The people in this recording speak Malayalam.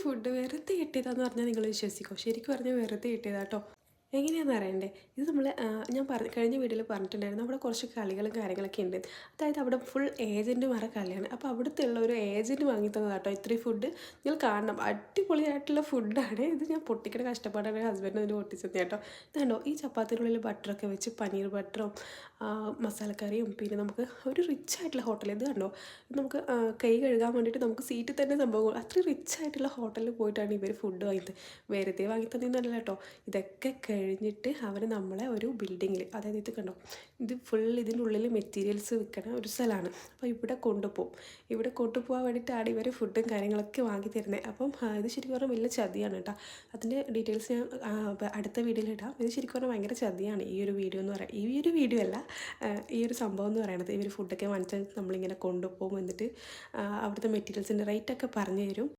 ഫുഡ് വെറുതെ കിട്ടിയതാന്ന് പറഞ്ഞാൽ നിങ്ങൾ വിശ്വസിക്കുമോ? ശരിക്കും പറഞ്ഞാൽ വെറുതെ കിട്ടിയതാ കേട്ടോ. എങ്ങനെയാണെന്ന് അറിയണ്ടേ? ഇത് നമ്മൾ ഞാൻ കഴിഞ്ഞ വീഡിയോയിൽ പറഞ്ഞിട്ടുണ്ടായിരുന്നു അവിടെ കുറച്ച് കളികളും കാര്യങ്ങളൊക്കെ ഉണ്ട്. അതായത് അവിടെ ഫുൾ ഏജൻറ്റുമാരുടെ കളിയാണ്. അപ്പോൾ അവിടുത്തെ ഉള്ള ഒരു ഏജൻറ്റ് വാങ്ങി തന്നതാട്ടോ ഇത്രയും ഫുഡ്. നിങ്ങൾ കാണണം, അടിപൊളിയായിട്ടുള്ള ഫുഡാണ് ഇത്. ഞാൻ പൊട്ടിക്കണ കഷ്ടപ്പാടാണ് ഹസ്ബൻഡ് അതിന് പൊട്ടിച്ചത് കേട്ടോ. ഇത് കണ്ടോ, ഈ ചപ്പാത്തിനുള്ളിൽ ബട്ടറൊക്കെ വെച്ച് പനീർ ബട്ടറും മസാലക്കറിയും, പിന്നെ നമുക്ക് ഒരു റിച്ച് ആയിട്ടുള്ള ഹോട്ടൽ ഇത് കണ്ടോ. നമുക്ക് കൈ കഴുകാൻ വേണ്ടിയിട്ട് നമുക്ക് സീറ്റിൽ തന്നെ സംഭവം, അത്ര റിച്ച് ആയിട്ടുള്ള ഹോട്ടലിൽ പോയിട്ടാണ് ഇവർ ഫുഡ് വാങ്ങിയത്. വെറുതെ വാങ്ങി തന്നതല്ല കേട്ടോ. ഇതൊക്കെ കഴിഞ്ഞിട്ട് അവർ നമ്മളെ ഒരു ബിൽഡിങ്ങിൽ, അതായത് ഇത് കണ്ടോ, ഇത് ഫുൾ ഇതിൻ്റെ ഉള്ളിൽ മെറ്റീരിയൽസ് വിൽക്കണ ഒരു സ്ഥലമാണ്. അപ്പോൾ ഇവിടെ കൊണ്ടുപോകും. ഇവിടെ കൊണ്ടുപോകാൻ വേണ്ടിയിട്ടാണ് ഇവർ ഫുഡും കാര്യങ്ങളൊക്കെ വാങ്ങി തരുന്നത്. അപ്പം ഇത് ശരിക്കും പറഞ്ഞാൽ വലിയ ചതിയാണ് കേട്ടോ. അതിൻ്റെ ഡീറ്റെയിൽസ് ഞാൻ അടുത്ത വീഡിയോയിൽ ഇടാം. ഇത് ശരിക്കും പറഞ്ഞാൽ ഭയങ്കര ചതിയാണ് ഈ ഒരു വീഡിയോ എന്ന് പറയാം. ഈ ഒരു വീഡിയോ അല്ല, ഈ ഒരു സംഭവം എന്ന് പറയുന്നത്. ഇവർ ഫുഡൊക്കെ വാങ്ങിച്ചാൽ നമ്മളിങ്ങനെ കൊണ്ടുപോകും, എന്നിട്ട് അവിടുത്തെ മെറ്റീരിയൽസിൻ്റെ റേറ്റൊക്കെ പറഞ്ഞു തരും.